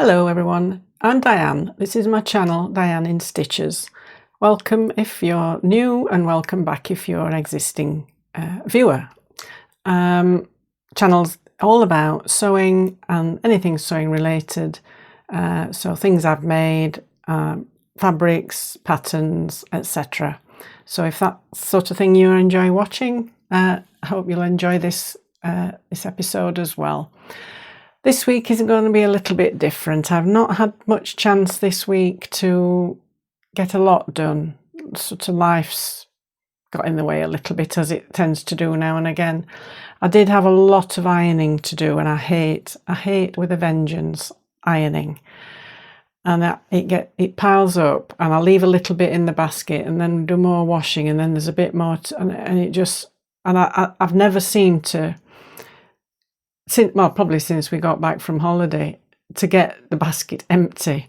Hello everyone, I'm Diane. This is my channel, Diane in Stitches. Welcome if you're new and welcome back if you're an existing viewer. Channel's all about sewing and anything sewing related. So things I've made, fabrics, patterns, etc. So if that's sort of thing you enjoy watching, I hope you'll enjoy this episode as well. This week is going to be a little bit different. I've not had much chance this week to get a lot done. Sort of life's got in the way a little bit, as it tends to do now and again. I did have a lot of ironing to do, and I hate with a vengeance ironing. And it piles up, and I leave a little bit in the basket, and then do more washing, and then there's a bit more, I've never seemed to. Probably since we got back from holiday, to get the basket empty.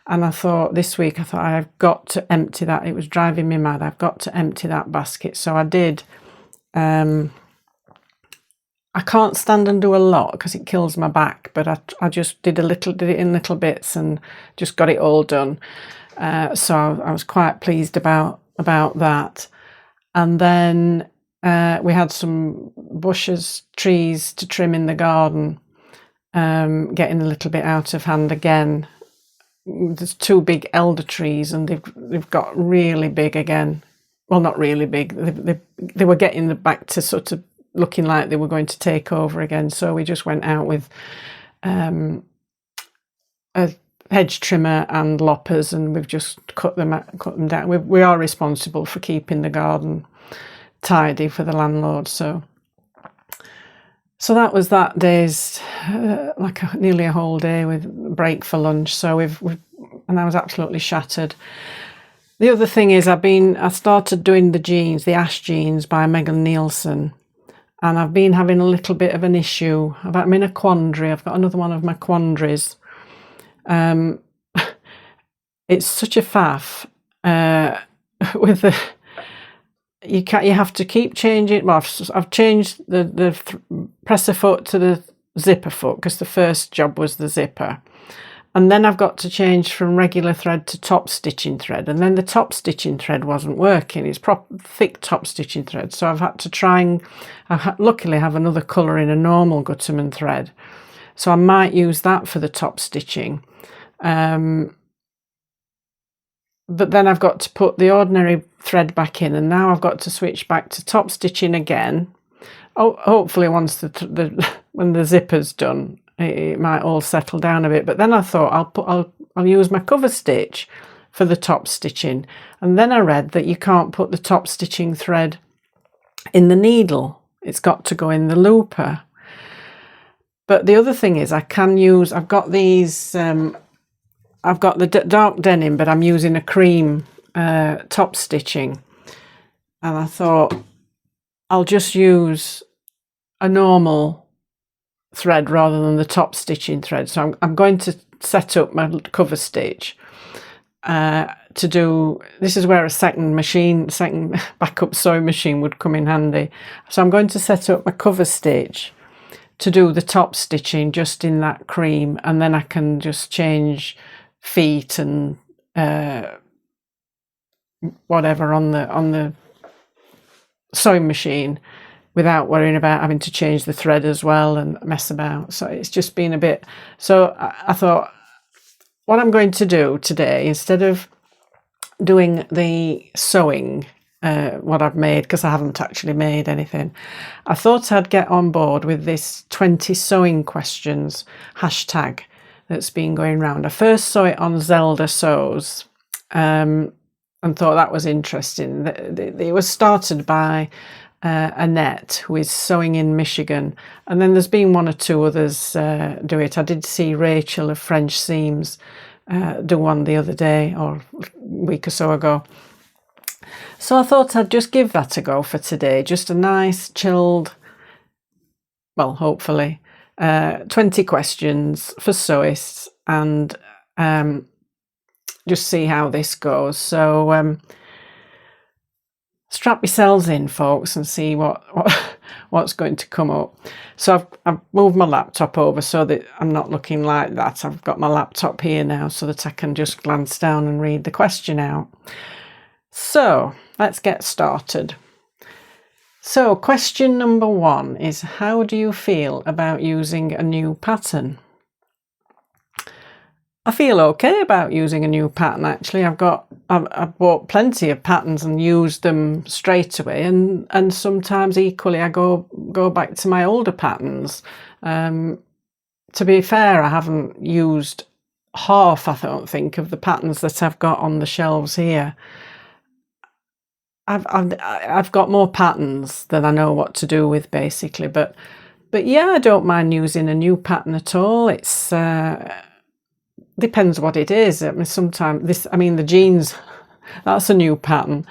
And I thought this week, I've got to empty that. It was driving me mad. I've got to empty that basket. So I did. I can't stand and do a lot because it kills my back, but I just did it in little bits and just got it all done. So I was quite pleased about that. And then we had some bushes, trees to trim in the garden, getting a little bit out of hand again. There's two big elder trees and they've got really big again. Well, not really big. They were getting back to sort of looking like they were going to take over again. So we just went out with a hedge trimmer and loppers, and we've just cut them down. We are responsible for keeping the garden tidy for the landlord. So that was that day's nearly a whole day with break for lunch. So and I was absolutely shattered. The other thing is I started doing the Ash jeans by Megan Nielsen, and I've been having a little bit of an issue. I'm in a quandary. I've got another one of my quandaries. It's such a faff with the. You have to keep changing. Well, I've changed the presser foot to the zipper foot because the first job was the zipper, and then I've got to change from regular thread to top stitching thread, and then the top stitching thread wasn't working. It's thick top stitching thread, so I've had to try and luckily have another colour in a normal Gutterman thread, so I might use that for the top stitching. But then I've got to put the ordinary thread back in, and now I've got to switch back to top stitching again. Oh, hopefully once when the zipper's done, it might all settle down a bit. But then I thought I'll use my cover stitch for the top stitching, and then I read that you can't put the top stitching thread in the needle. It's got to go in the looper. But the other thing is I've got these. I've got the dark denim, but I'm using a cream top stitching, and I thought I'll just use a normal thread rather than the top stitching thread. So I'm going to set up my cover stitch to do. This is where a second backup sewing machine would come in handy. So I'm going to set up my cover stitch to do the top stitching just in that cream, and then I can just change feet and whatever on the sewing machine without worrying about having to change the thread as well and mess about. So it's just been a bit. So I thought what I'm going to do today, instead of doing the sewing what I've made, because I haven't actually made anything, I thought I'd get on board with this 20 sewing questions hashtag that's been going round. I first saw it on Zelda Sews and thought that was interesting. It was started by Annette, who is sewing in Michigan, and then there's been one or two others do it. I did see Rachel of French Seams do one the other day or a week or so ago. So I thought I'd just give that a go for today. Just a nice chilled, well, hopefully 20 questions for sewists, and just see how this goes. So strap yourselves in, folks, and see what's going to come up. So I've moved my laptop over so that I'm not looking like that. I've got my laptop here now so that I can just glance down and read the question out. So let's get started. So question number 1 is, how do you feel about using a new pattern? I feel okay about using a new pattern, actually. I've bought plenty of patterns and used them straight away, and sometimes equally I go back to my older patterns. To be fair, I haven't used half, I don't think, of the patterns that I've got on the shelves here. I've got more patterns than I know what to do with, basically, but yeah, I don't mind using a new pattern at all. It's depends what it is. I mean, sometimes the jeans, that's a new pattern,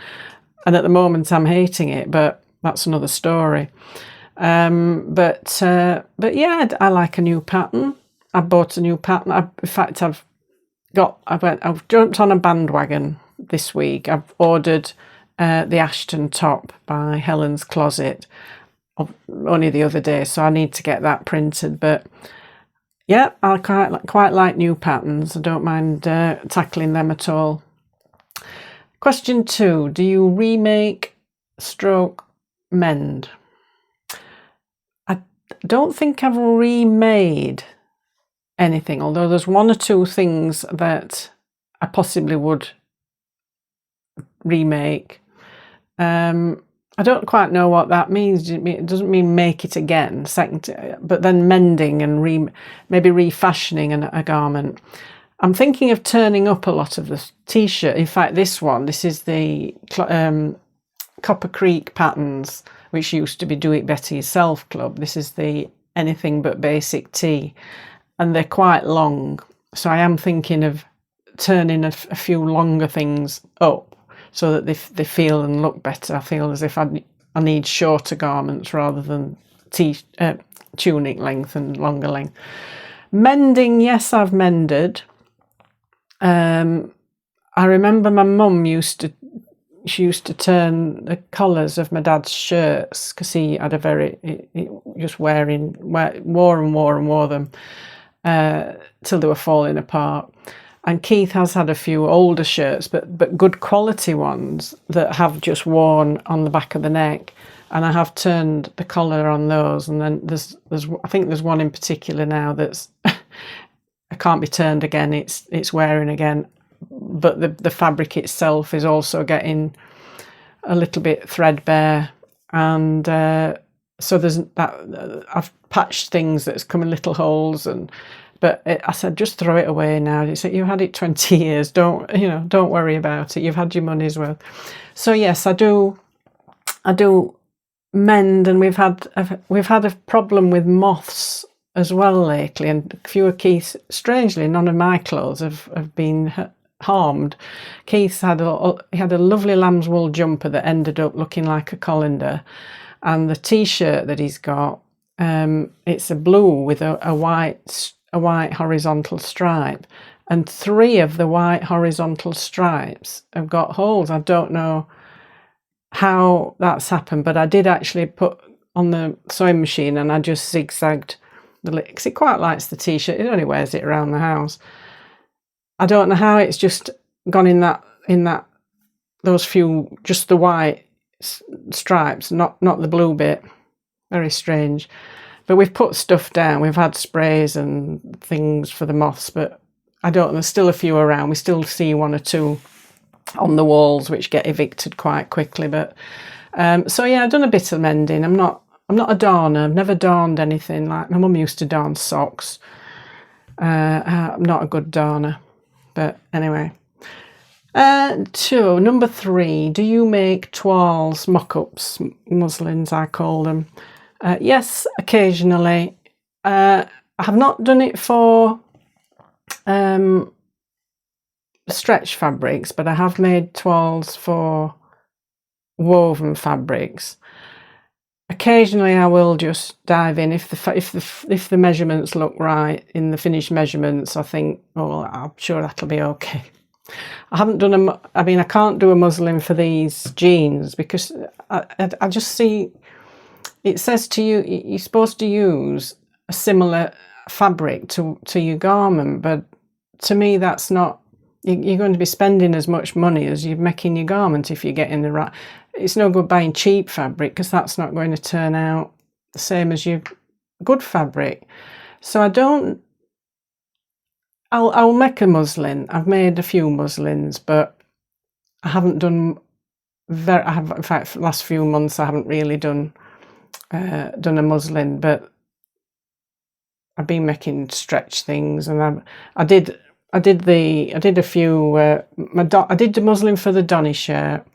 and at the moment I'm hating it, but that's another story. But yeah, I like a new pattern. I bought a new pattern. In fact, I've jumped on a bandwagon this week. I've ordered the Ashton top by Helen's Closet only the other day, so I need to get that printed. But yeah, I quite like new patterns. I don't mind tackling them at all. Question 2, do you remake stroke mend? I don't think I've remade anything, although there's 1 or 2 things that I possibly would remake. I don't quite know what that means. It doesn't mean make it again, but then mending and maybe refashioning a garment. I'm thinking of turning up a lot of the t-shirt. In fact, this is the Copper Creek patterns, which used to be Do It Better Yourself Club. This is the Anything But Basic Tee, and they're quite long. So I am thinking of turning a few longer things up, so that they feel and look better. I feel as if I need shorter garments rather than tunic length and longer length. Mending, yes, I've mended. I remember my mum used to turn the collars of my dad's shirts, because he had wore them till they were falling apart. And Keith has had a few older shirts, but good quality ones that have just worn on the back of the neck, and I have turned the collar on those. And then I think there's one in particular now that's it can't be turned again. It's wearing again, but the fabric itself is also getting a little bit threadbare, and so there's that. I've patched things that's come in little holes and. But I said, just throw it away now. He said, you had it 20 years. Don't worry about it. You've had your money's worth. So yes, I do mend, and we've had a problem with moths as well lately. And a few of Keith's, strangely, none of my clothes have been harmed. Keith had a lovely lamb's wool jumper that ended up looking like a colander, and the t-shirt that he's got, it's a blue with a white horizontal stripe, and 3 of the white horizontal stripes have got holes. I don't know how that's happened, but I did actually put on the sewing machine, and I just zigzagged the lip, because it quite likes the t-shirt. It only wears it around the house. I don't know how it's just gone in those few, just the white stripes, not the blue bit. Very strange. But we've put stuff down. We've had sprays and things for the moths, but there's still a few around. We still see 1 or 2 on the walls which get evicted quite quickly. But so yeah, I've done a bit of mending. I'm not a darner. I've never darned anything. Like my mum used to darn socks. I'm not a good darner. But anyway. Number 3, do you make toiles, mock-ups, muslins I call them? Yes, occasionally. I have not done it for stretch fabrics, but I have made toiles for woven fabrics. Occasionally I will just dive in if the measurements look right in the finished measurements. I think, oh, I'm sure that'll be okay. I haven't done I mean, I can't do a muslin for these jeans because I just see it says to you you're supposed to use a similar fabric to your garment, but to me that's not. You're going to be spending as much money as you're making your garment if you're getting the right. It's no good buying cheap fabric because that's not going to turn out the same as your good fabric. So I don't. I'll make a muslin. I've made a few muslins, but I haven't done I have, in fact, for the last few months I haven't really done a muslin, but I've been making stretch things, and I did a few. I did the muslin for the Donny shirt.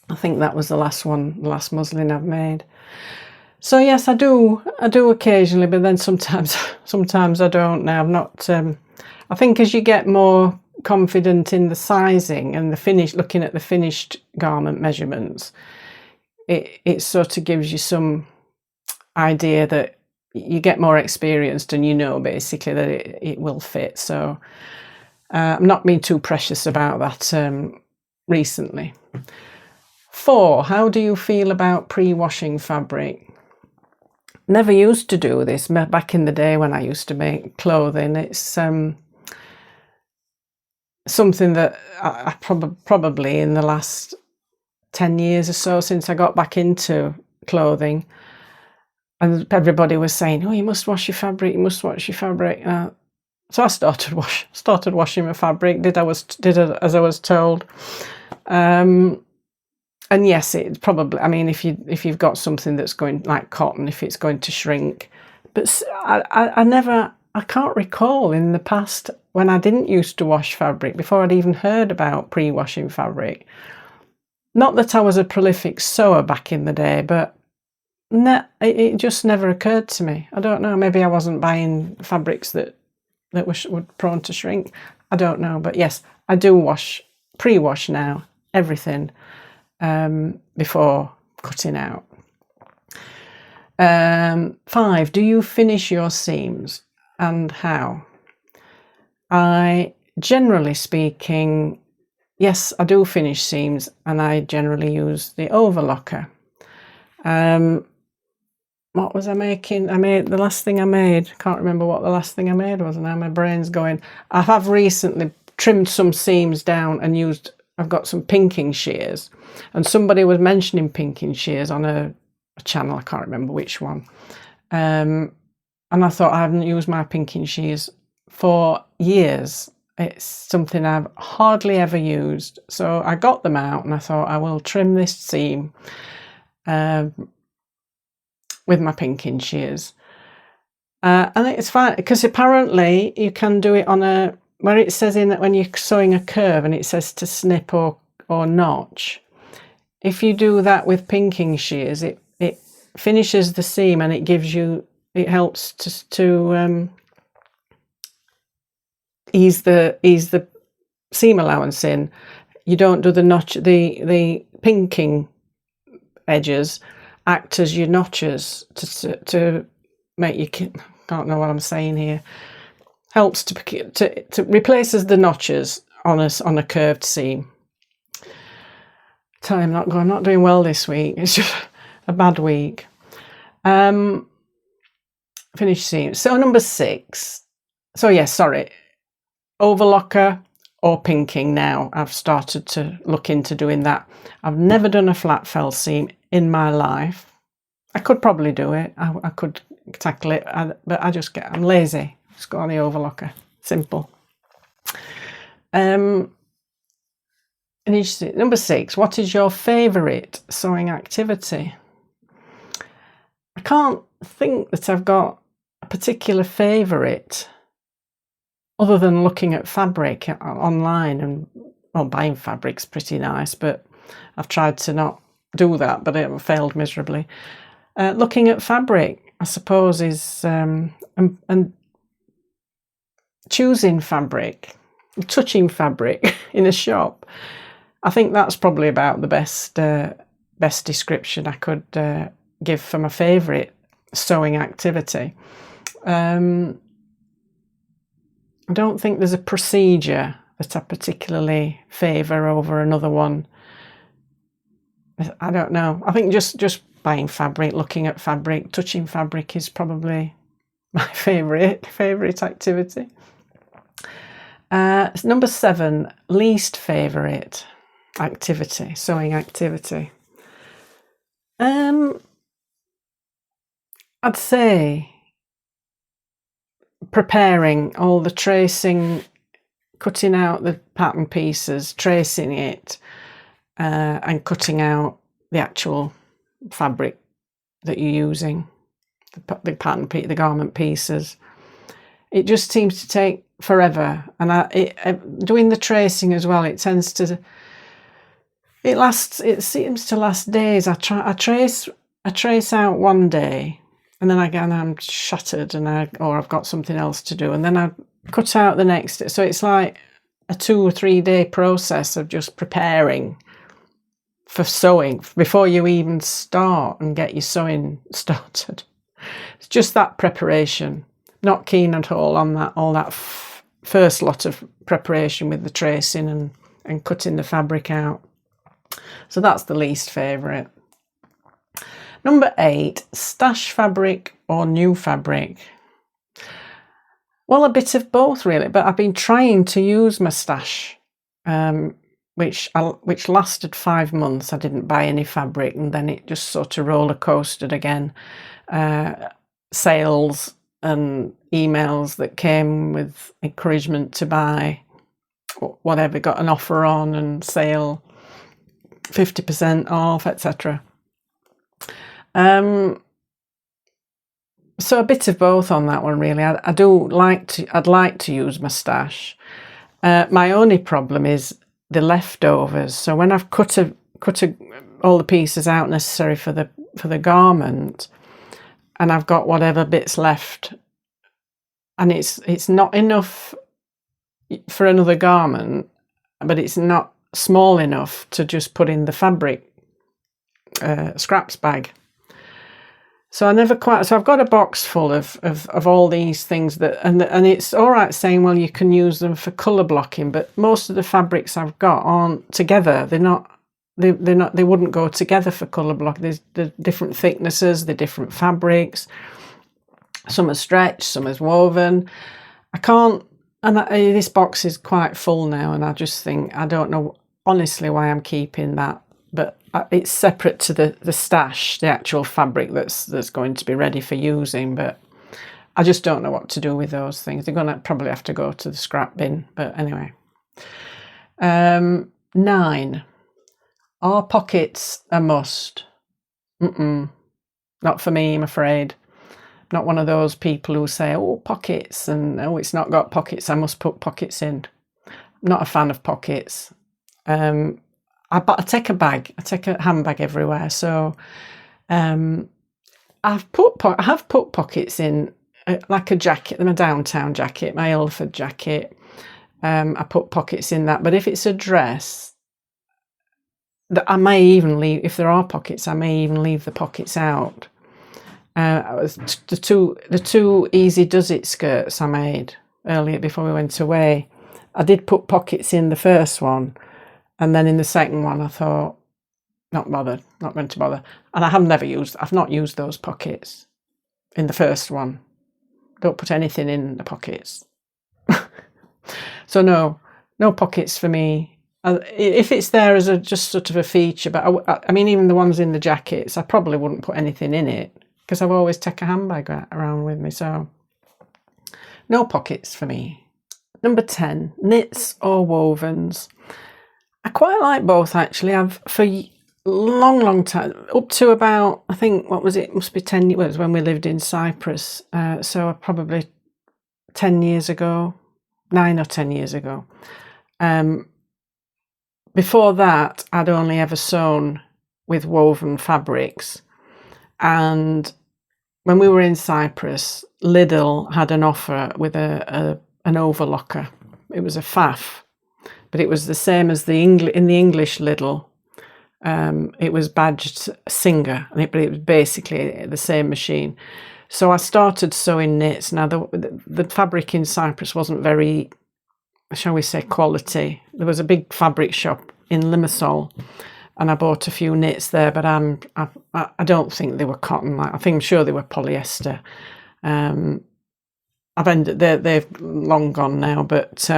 I think that was the last muslin I've made. So yes, I do occasionally, but then sometimes I don't. Now I'm not. I think as you get more confident in the sizing and the finish, looking at the finished garment measurements, it sort of gives you some idea that you get more experienced and you know basically that it will fit. So I'm not being too precious about that recently. 4, how do you feel about pre-washing fabric? Never used to do this back in the day when I used to make clothing. It's something that I probably in the last 10 years or so since I got back into clothing, and everybody was saying, oh, you must wash your fabric, you must wash your fabric. So I started washing my fabric, did as I was told. And yes, it probably, I mean, if you've got something that's going like cotton, if it's going to shrink, but I can't recall in the past when I didn't used to wash fabric, before I'd even heard about pre-washing fabric. Not that I was a prolific sewer back in the day, but it just never occurred to me. I don't know, maybe I wasn't buying fabrics that were prone to shrink. I don't know, but yes, I do pre-wash now, everything, before cutting out. 5, do you finish your seams and how? I, generally speaking, yes, I do finish seams, and I generally use the overlocker. What was I making? The last thing I made, can't remember what the last thing I made was, now my brain's going. I have recently trimmed some seams down and I've got some pinking shears, and somebody was mentioning pinking shears on a channel, I can't remember which one. And I thought, I haven't used my pinking shears for years. It's something I've hardly ever used. So I got them out and I thought, I will trim this seam with my pinking shears. And it's fine, because apparently you can do it on where it says in that when you're sewing a curve and it says to snip or notch. If you do that with pinking shears, it finishes the seam and it helps to ease the seam allowance in. You don't do the notch, the pinking edges act as your notches to make you, can't know what I'm saying here, helps to replaces the notches on a curved seam. I'm not doing well this week. It's just a bad week. Finish seam. So number 6. So yes, sorry, overlocker or pinking. Now I've started to look into doing that. I've never done a flat fell seam in my life. I could probably do it. I could tackle it, but I'm lazy. Just go on the overlocker. Simple. Number 6. What is your favourite sewing activity? I can't think that I've got a particular favourite other than looking at fabric online, and buying fabric's pretty nice, but I've tried to not do that, but it failed miserably. Looking at fabric, I suppose, is and choosing fabric, touching fabric in a shop. I think that's probably about the best description I could give for my favourite sewing activity. I don't think there's a procedure that I particularly favour over another one. I don't know. I think just buying fabric, looking at fabric, touching fabric is probably my favourite activity. Number 7, least favourite activity, sewing activity. I'd say preparing all the tracing, cutting out the pattern pieces, tracing it, and cutting out the actual fabric that you're using, the pattern, the garment pieces. It just seems to take forever, and doing the tracing as well. It tends to. It seems to last days. I trace out one day, and then I'm shattered, or I've got something else to do, and then I cut out the next day. So it's like a 2 or 3 day process of just preparing for sewing before you even start and get your sewing started. It's just that preparation. Not keen at all on that first lot of preparation with the tracing and cutting the fabric out. So that's the least favourite. Number 8, stash fabric or new fabric. Well, a bit of both really, but I've been trying to use my stash, which lasted 5 months. I didn't buy any fabric, and then it just sort of roller coasted again. Sales and emails that came with encouragement to buy whatever, got an offer on and sale, 50% off, etc. So a bit of both on that one really. I'd like to use my stash. My only problem is the leftovers. So when I've cut all the pieces out necessary for the garment, and I've got whatever bits left, and it's not enough for another garment, but it's not small enough to just put in the fabric scraps bag. So so I've got a box full of all these things and it's all right saying, well, you can use them for colour blocking, but most of the fabrics I've got aren't together. They wouldn't go together for colour block. There's the different thicknesses, the different fabrics. Some are stretched, some is woven. I can't, and this box is quite full now, and I just think, I don't know honestly why I'm keeping that, but it's separate to the stash, the actual fabric that's going to be ready for using, but I just don't know what to do with those things. They're going to probably have to go to the scrap bin, but anyway. 9. Are pockets a must? Not for me, I'm afraid. Not one of those people who say, oh, pockets, and oh, it's not got pockets, I must put pockets in. Not a fan of pockets. I take a handbag everywhere. So I have put pockets in, like a jacket, my downtown jacket, my Ilford jacket. I put pockets in that. But if it's a dress, that I may even leave, if there are pockets, I may even leave the pockets out. The two easy does it skirts I made earlier before we went away, I did put pockets in the first one, and then in the second one I thought, not going to bother, and I've not used those pockets in the first one. Don't put anything in the pockets. So no pockets for me. If it's there as just sort of a feature, but I mean, even the ones in the jackets, I probably wouldn't put anything in it because I've always taken a handbag around with me. So no pockets for me. Number 10, knits or wovens. I quite like both actually. I've for long time, up to about, I think, what was it? Must be 10 years. Well, it was when we lived in Cyprus. So probably 10 years ago, 9 or 10 years ago. Before that, I'd only ever sewn with woven fabrics. And when we were in Cyprus, Lidl had an offer with an overlocker. It was a faff, but it was the same as in the English Lidl. It was badged Singer, but it was basically the same machine. So I started sewing knits. Now the fabric in Cyprus wasn't very shall we say, quality. There was a big fabric shop in Limassol, and I bought a few knits there, but I don't think they were cotton. I think I'm sure they were polyester. They've long gone now, but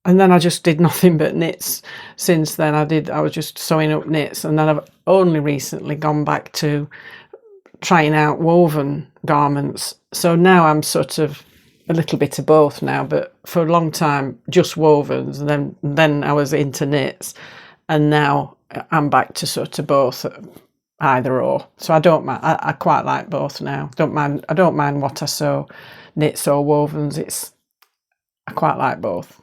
and then I just did nothing but knits since then. I was just sewing up knits, and then I've only recently gone back to trying out woven garments. So now I'm sort of a little bit of both now, but for a long time just wovens, and then I was into knits, and now I'm back to sort of both, either or. So I don't mind. I quite like both now. I don't mind what I sew, knits or wovens. I quite like both.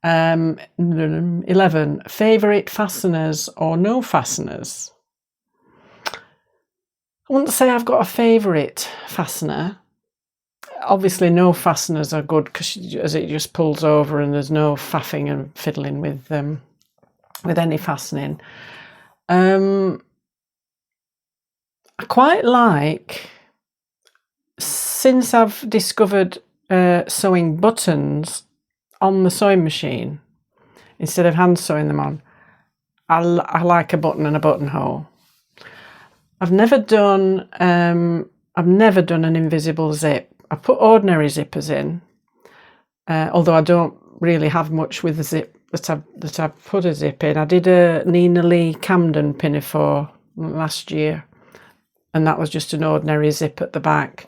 11. Favourite fasteners or no fasteners? I wouldn't say I've got a favourite fastener. Obviously no fasteners are good because as it just pulls over and there's no faffing and fiddling with any fastening. I quite like, since I've discovered sewing buttons on the sewing machine instead of hand sewing them on, I like a button and a buttonhole. I've never done an invisible zip. I put ordinary zippers in, although I don't really have much with the zip that I've put a zip in. I did a Nina Lee Camden pinafore last year, and that was just an ordinary zip at the back.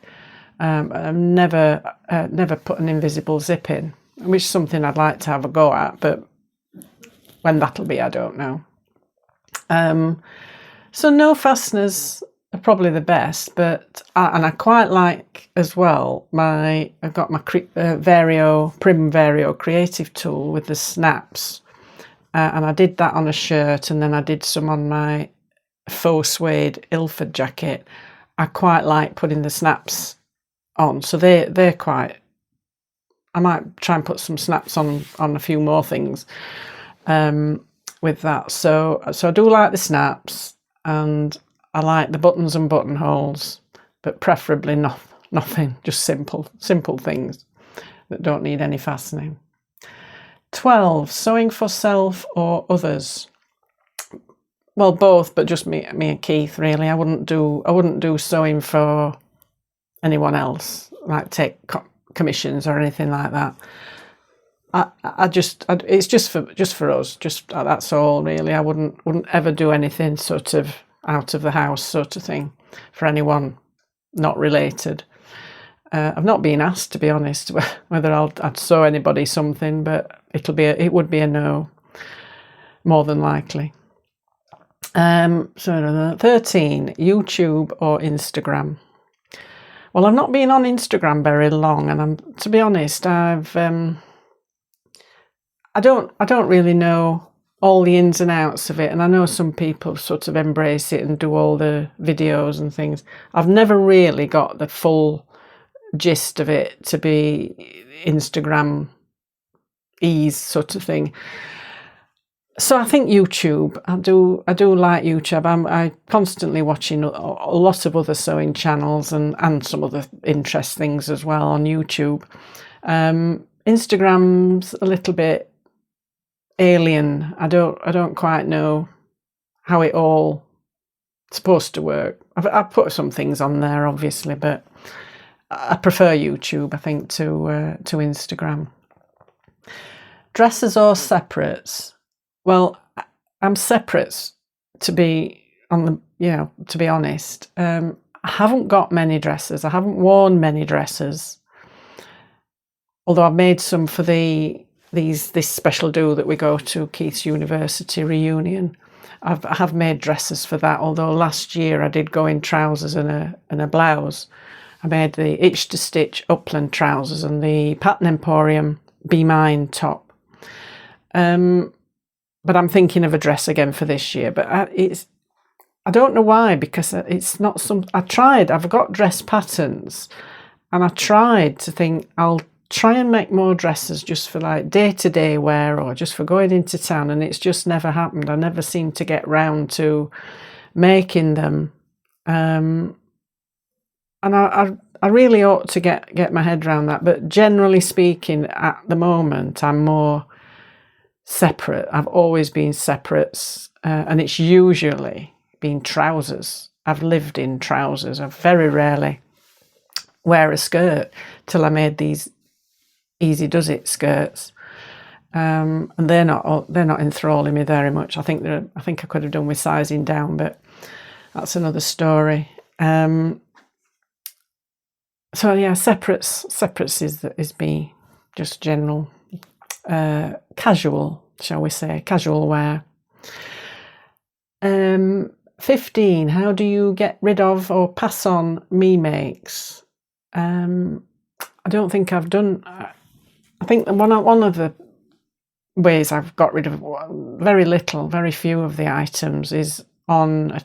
I've never put an invisible zip in, which is something I'd like to have a go at, but when that'll be, I don't know. So no fasteners are probably the best, but I quite like as well I've got my Prim Vario creative tool with the snaps, and I did that on a shirt, and then I did some on my faux suede Ilford jacket. I quite like putting the snaps on, so they're quite. I might try and put some snaps on a few more things with that. So I do like the snaps, and I like the buttons and buttonholes, but preferably nothing, just simple things that don't need any fastening. 12. Sewing for self or others? Well, both, but just me and Keith really. I wouldn't do sewing for anyone else, like take commissions or anything like that. It's just for us. Just that's all really. I wouldn't ever do anything sort of out of the house sort of thing for anyone not related. I've not been asked, to be honest, whether I'd sew anybody something, but it would be a no, more than likely. So 13. YouTube or Instagram? Well, I've not been on Instagram very long, and to be honest, I don't really know all the ins and outs of it, and I know some people sort of embrace it and do all the videos and things. I've never really got the full gist of it to be Instagram ease sort of thing. So I think YouTube. I do like YouTube. I'm constantly watching a lot of other sewing channels and some other interest things as well on YouTube. Instagram's a little bit alien. I don't quite know how it all supposed to work. I've put some things on there obviously, but I prefer YouTube, I think, to Instagram. Dresses or separates? Well, I'm separates, to be honest. I haven't got many dresses. I haven't worn many dresses, although I've made some for this special do that we go to, Keith's University reunion. I have made dresses for that, although last year I did go in trousers and a blouse. I made the Itch to Stitch Upland trousers and the Pattern Emporium Be Mine top. But I'm thinking of a dress again for this year. But I don't know why, because it's not some. I've got dress patterns, and I tried to think I'll try and make more dresses just for like day-to-day wear or just for going into town, and it's just never happened. I never seem to get round to making them. and I really ought to get my head around that. But generally speaking, at the moment, I'm more separate. I've always been separates, and it's usually been trousers. I've lived in trousers. I very rarely wear a skirt till I made these Easy Does It skirts, and they're not enthralling me very much. I think I could have done with sizing down, but that's another story. So yeah, separates is me, just general casual, shall we say, casual wear. 15. How do you get rid of or pass on remakes? I don't think I've done. I think one of the ways I've got rid of very few of the items is on,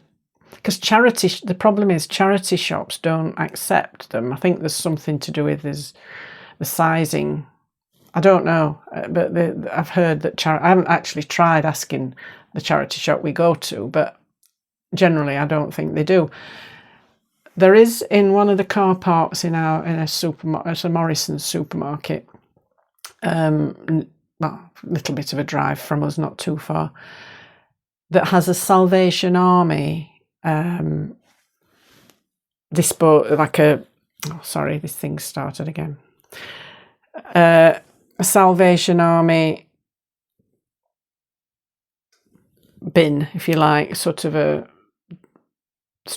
because the problem is charity shops don't accept them. I think there's something to do with the sizing. I don't know, but I've heard that I haven't actually tried asking the charity shop we go to, but generally I don't think they do. There is in one of the car parks in a supermarket, it's a Morrison's supermarket, well, a little bit of a drive from us, not too far, that has a Salvation Army sorry, this thing started again. A Salvation Army bin, if you like, sort of a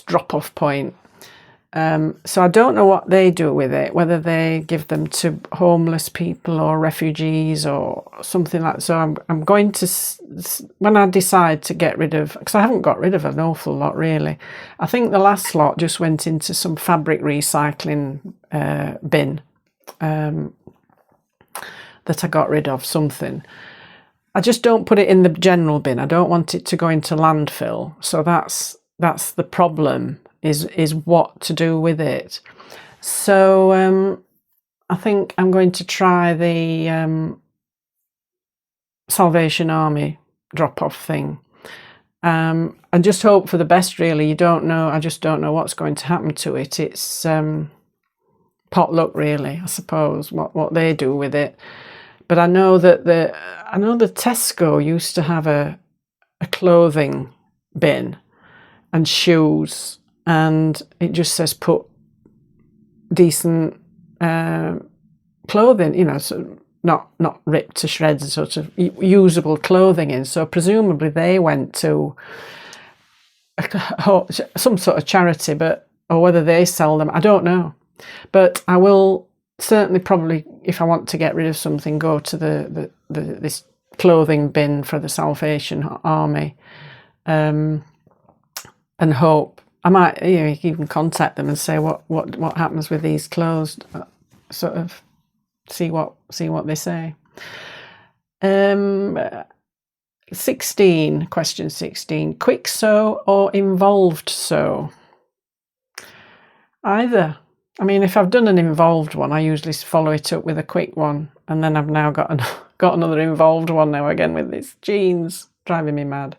drop-off point. So I don't know what they do with it, whether they give them to homeless people or refugees or something like that. So I'm going to, when I decide to get rid of, because I haven't got rid of an awful lot really. I think the last lot just went into some fabric recycling bin that I got rid of something. I just don't put it in the general bin. I don't want it to go into landfill. So that's the problem. Is what to do with it. So I think I'm going to try the Salvation Army drop-off thing, and just hope for the best. Really, you don't know. I just don't know what's going to happen to it. It's potluck, really. I suppose what they do with it. But I know that the Tesco used to have a clothing bin and shoes. And it just says put decent clothing, you know, so not ripped to shreds, sort of usable clothing in. So presumably they went to some sort of charity, or whether they sell them, I don't know. But I will certainly probably, if I want to get rid of something, go to this clothing bin for the Salvation Army, and hope. I might, even contact them and say what happens with these clothes, sort of see what they say. 16, question 16. Quick sew or involved sew? Either. I mean, if I've done an involved one, I usually follow it up with a quick one, and then I've now got another involved one now again with these jeans, driving me mad,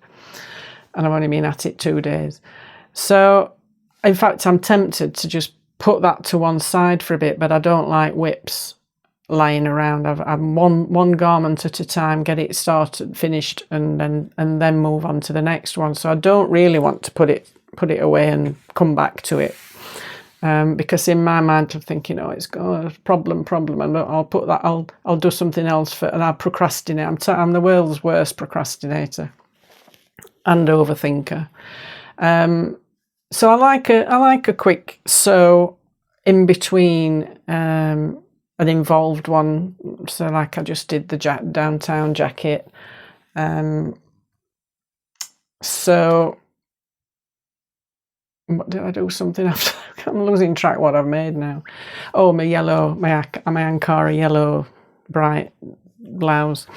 and I've only been at it 2 days. So, in fact, I'm tempted to just put that to one side for a bit, but I don't like whips lying around. I'm one garment at a time, get it started, finished, and then move on to the next one. So I don't really want to put it away and come back to it, because in my mind I'm thinking, it's got a problem, and I'll put that. I'll do something else and I'll procrastinate. I'm the world's worst procrastinator and overthinker. So I like a quick sew in between an involved one. So like I just did the downtown jacket. So what did I do? Something after? I'm losing track what I've made now. Oh, my Ankara yellow bright blouse.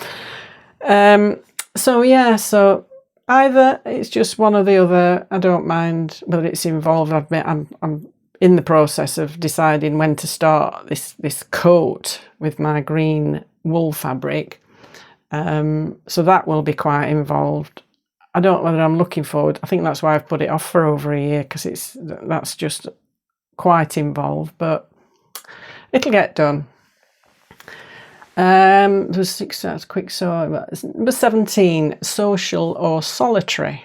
So yeah, so. Either it's just one or the other. I don't mind whether it's involved. I'm in the process of deciding when to start this coat with my green wool fabric. So that will be quite involved. I don't know whether I'm looking forward. I think that's why I've put it off for over a year, because that's just quite involved, but it'll get done. There's 6 hours quick sewing. Number 17, social or solitary.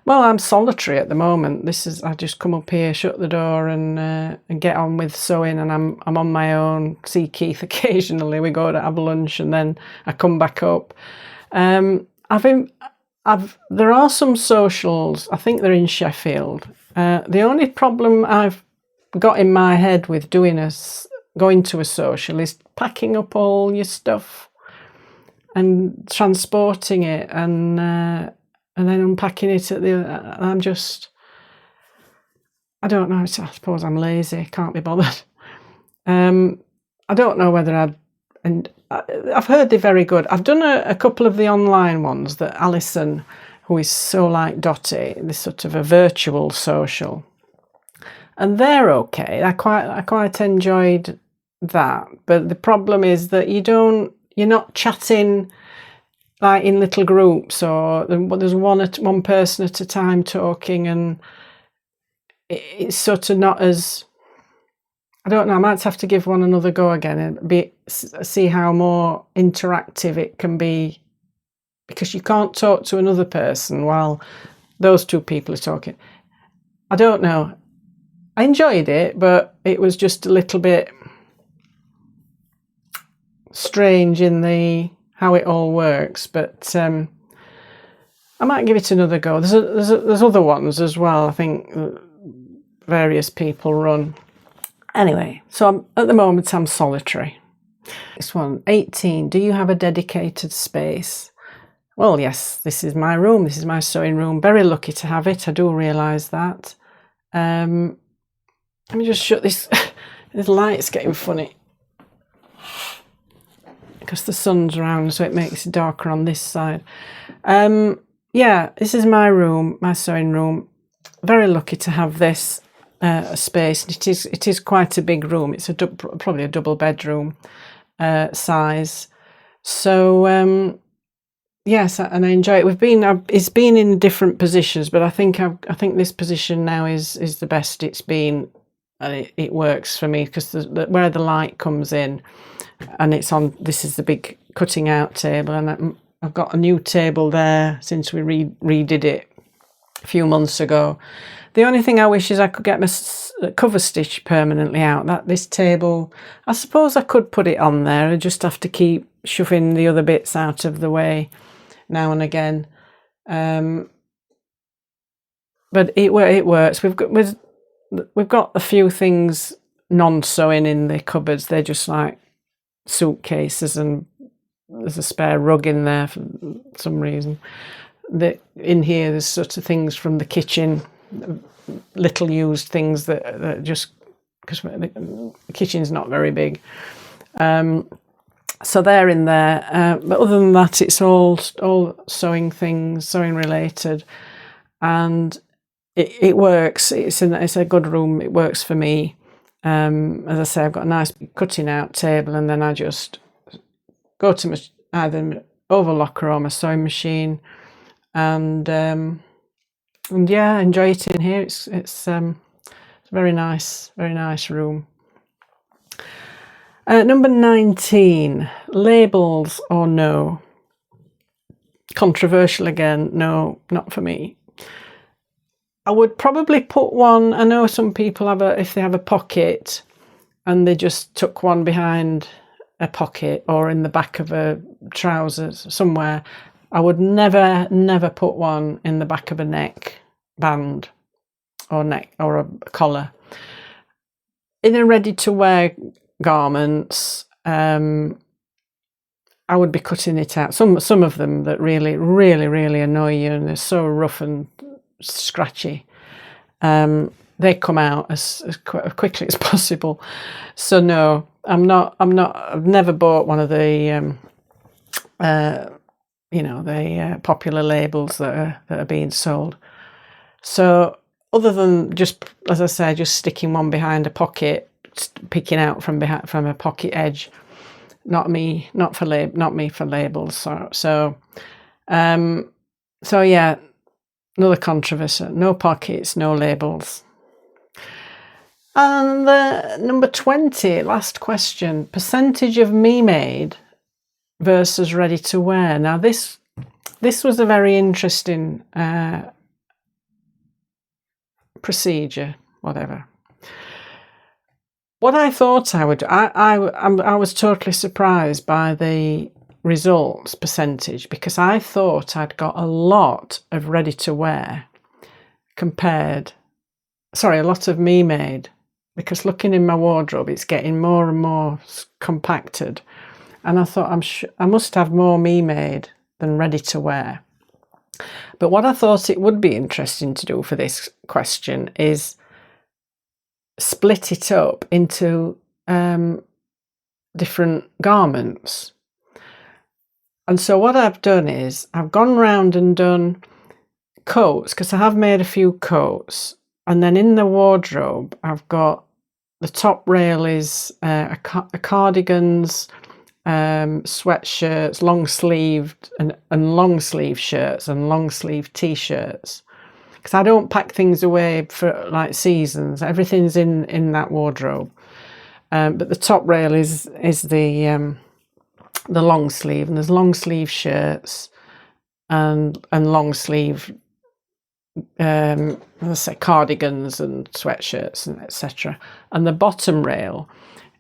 Well, I'm solitary at the moment. I just come up here, shut the door, and get on with sewing, and I'm on my own. See Keith occasionally. We go to have lunch, and then I come back up. There are some socials. I think they're in Sheffield. The only problem I've got in my head with going to a social is packing up all your stuff and transporting it, and then unpacking it at the. I don't know. I suppose I'm lazy. Can't be bothered. I don't know whether I've heard they're very good. I've done a couple of the online ones that Alison, who is so like Dottie, this sort of a virtual social, and they're okay. I quite enjoyed that, but the problem is that you're not chatting like in little groups, or there's one person at a time talking, and it's sort of not as, I don't know, I might have to give one another go again and see how more interactive it can be, because you can't talk to another person while those two people are talking. I don't know. I enjoyed it, but it was just a little bit strange in how it all works. But I might give it another go. There's other ones as well, I think, various people run. Anyway, so at the moment I'm solitary. Next one, 18. Do you have a dedicated space? Well, yes, this is my room. This is my sewing room. Very lucky to have it. I do realise that. Let me just shut this. This light's getting funny because the sun's around, so it makes it darker on this side. Yeah, this is my room, my sewing room. Very lucky to have this space. It is quite a big room. It's probably a double bedroom size. So yes, and I enjoy it. It's been in different positions, but I think this position now is the best it's been, and it works for me because where the light comes in, and it's on. This is the big cutting out table, and I've got a new table there since we redid it a few months ago. The only thing I wish is I could get my cover stitch permanently out. This table, I suppose I could put it on there. I just have to keep shoving the other bits out of the way now and again. But it works. We've got a few things non-sewing in the cupboards. They're just like suitcases, and there's a spare rug in there for some reason. In here there's sort of things from the kitchen, little used things that just, because the kitchen's not very big, so they're in there, but other than that it's all sewing things, sewing related, and it works. It's a good room. It works for me. As I say, I've got a nice cutting out table, and then I just go to either my overlocker or my sewing machine, and yeah, enjoy it in here. It's a very nice room. Number 19, labels or no? Controversial again. No, not for me. I would probably put one. I know some people if they have a pocket and they just tuck one behind a pocket or in the back of a trousers somewhere. I would never put one in the back of a neck band or a collar. In a ready-to-wear garments, I would be cutting it out. Some of them that really annoy you, and they're so rough and scratchy, they come out as quickly as possible. So no, I've never bought one of the the popular labels that are being sold. So other than just, as I say, just sticking one behind a pocket, picking out from a pocket edge, not me for labels. So yeah, another controversy. No pockets, no labels. And number 20, last question, percentage of me made versus ready to wear. Now this was a very interesting procedure, whatever. What I thought I would, I was totally surprised by the results percentage, because I thought I'd got a lot of ready to wear a lot of me made, because looking in my wardrobe, it's getting more and more compacted. And I thought, I must have more me made than ready to wear. But what I thought it would be interesting to do for this question is split it up into different garments. And so what I've done is I've gone round and done coats, because I have made a few coats. And then in the wardrobe, I've got the top rail is cardigans, sweatshirts, long sleeved and long sleeve shirts and long sleeve t-shirts, because I don't pack things away for like seasons. Everything's in that wardrobe, but the top rail is the long sleeve, and there's long sleeve shirts and long sleeve let's say cardigans and sweatshirts and etc. And the bottom rail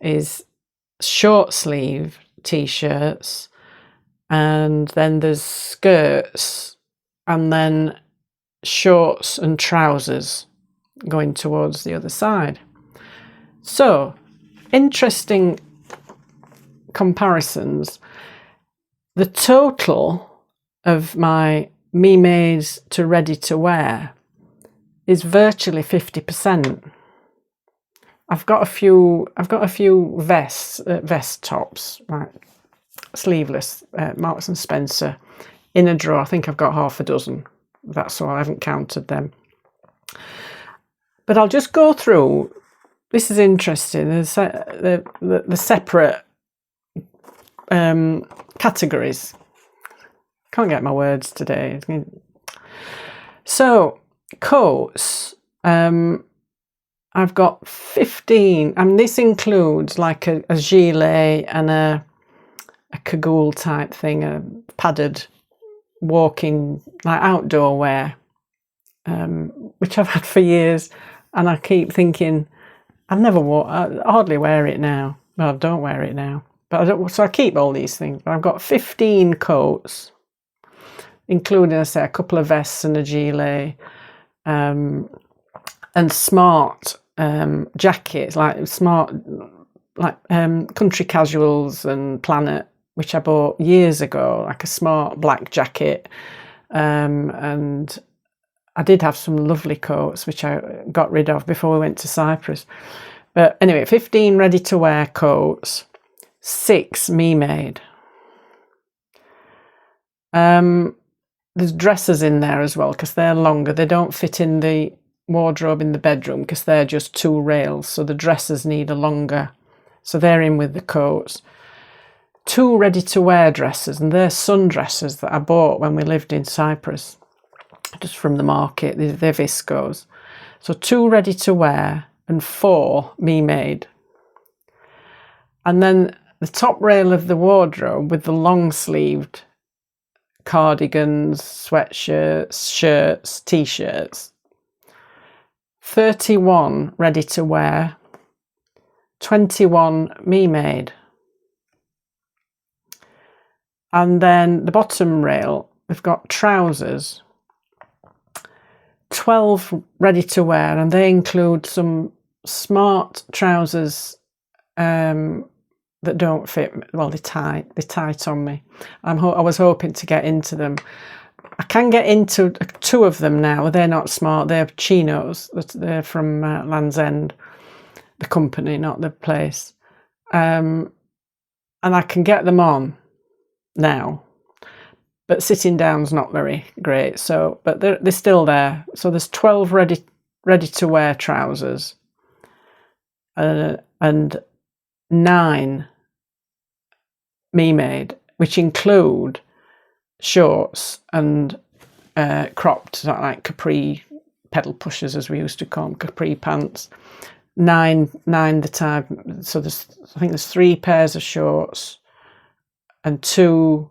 is short sleeve t-shirts, and then there's skirts, and then shorts and trousers going towards the other side. So interesting comparisons. The total of my me made to ready to wear is virtually 50%. I've got a few vest tops, like sleeveless, Marks and Spencer, in a drawer. I think I've got half a dozen. That's all. I haven't counted them. But I'll just go through. This is interesting. There's the separate categories. Can't get my words today. So coats. I've got 15, and this includes like a gilet and a cagoule type thing, a padded walking, like outdoor wear, which I've had for years, and I keep thinking I hardly wear it now. Well, I don't wear it now, but so I keep all these things. But I've got 15 coats, including, I say, a couple of vests and a gilet, and smart jackets, like country casuals and Planet, which I bought years ago, like a smart black jacket, and I did have some lovely coats which I got rid of before we went to Cyprus. But anyway, 15 ready to wear coats, 6 me made. There's dresses in there as well, because they're longer. They don't fit in the wardrobe in the bedroom because they're just 2 rails, so the dresses need a longer, so they're in with the coats. 2 ready to wear dresses, and they're sundresses that I bought when we lived in Cyprus, just from the market. They're viscose. So 2 ready to wear and 4 me made. And then the top rail of the wardrobe with the long sleeved cardigans, sweatshirts, shirts, t-shirts. 31 ready to wear, 21 me made. And then the bottom rail, we've got trousers, 12 ready to wear, and they include some smart trousers that don't fit. Well, they're tight on me. I was hoping to get into them. I can get into 2 of them now. They're not smart. They're chinos. They're from Land's End, the company, not the place. And I can get them on now. But sitting down's not very great. So, but they're still there. So there's 12 ready to wear trousers, and 9 me made, which include shorts and cropped, like capri pedal pushers, as we used to call them, capri pants, 9 that I've, so I think there's 3 pairs of shorts and 2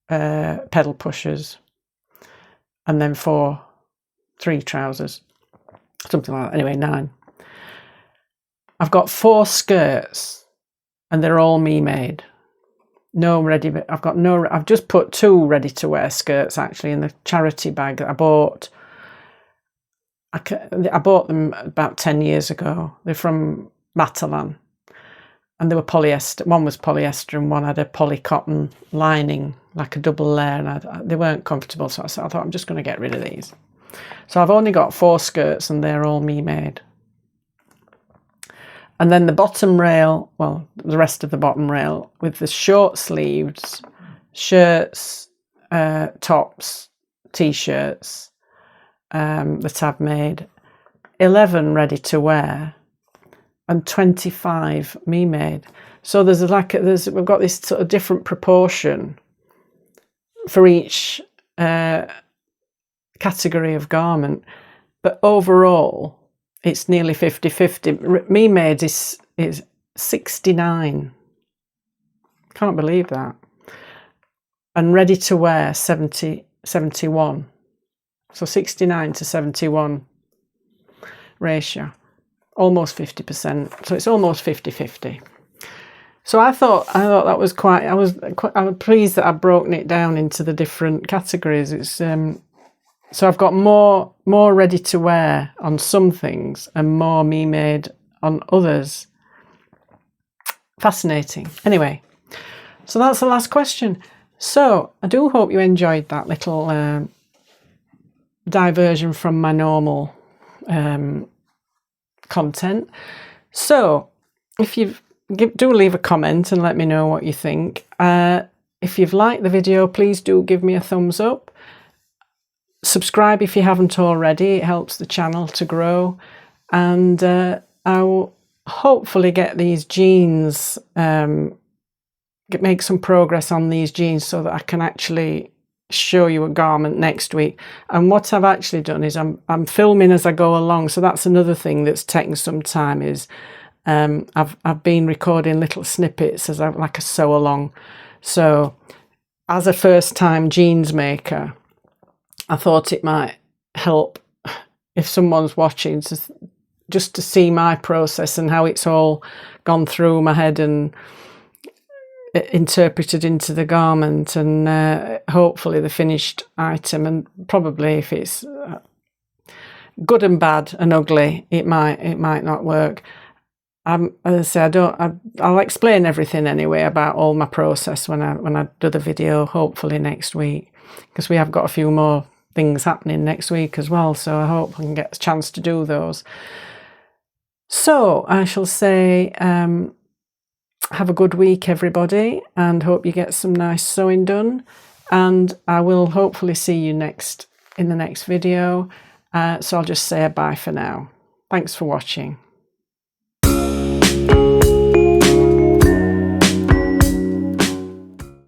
pedal pushers, and then 3 trousers, something like that. Anyway, 9. I've got 4 skirts, and they're all me made. No ready, I've just put 2 ready to wear skirts actually in the charity bag that I bought. I bought them about 10 years ago. They're from Matalan, and they were polyester. One was polyester and one had a poly cotton lining, like a double layer, and they weren't comfortable, so I thought I'm just going to get rid of these. So I've only got 4 skirts, and they're all me made. And then the bottom rail, well, the rest of the bottom rail with the short sleeves, shirts, tops, t-shirts that I've made, 11 ready to wear and 25 me made. So we've got this sort of different proportion for each category of garment, but overall it's nearly 50-50. Me made is 69. Can't believe that. And ready to wear 71. So 69 to 71 ratio. Almost 50%. So it's almost 50-50. So I thought that was quite. I was pleased that I've broken it down into the different categories. It's so I've got more ready to wear on some things and more me made on others. Fascinating. Anyway, so that's the last question. So I do hope you enjoyed that little diversion from my normal content. So if do leave a comment and let me know what you think. If you've liked the video, please do give me a thumbs up. Subscribe if you haven't already. It helps the channel to grow. And I will hopefully get these jeans, make some progress on these jeans so that I can actually show you a garment next week. And what I've actually done is I'm filming as I go along. So that's another thing that's taken some time is I've been recording little snippets as like a sew along. So as a first time jeans maker, I thought it might help if someone's watching just to see my process and how it's all gone through my head and interpreted into the garment, and hopefully the finished item. And probably if it's good and bad and ugly, it might not work. As I say, I'll explain everything anyway about all my process when I do the video, hopefully next week, because we have got a few more things happening next week as well, so I hope I can get a chance to do those. So I shall say have a good week everybody, and hope you get some nice sewing done, and I will hopefully see you in the next video. So I'll just say a bye for now. Thanks for watching.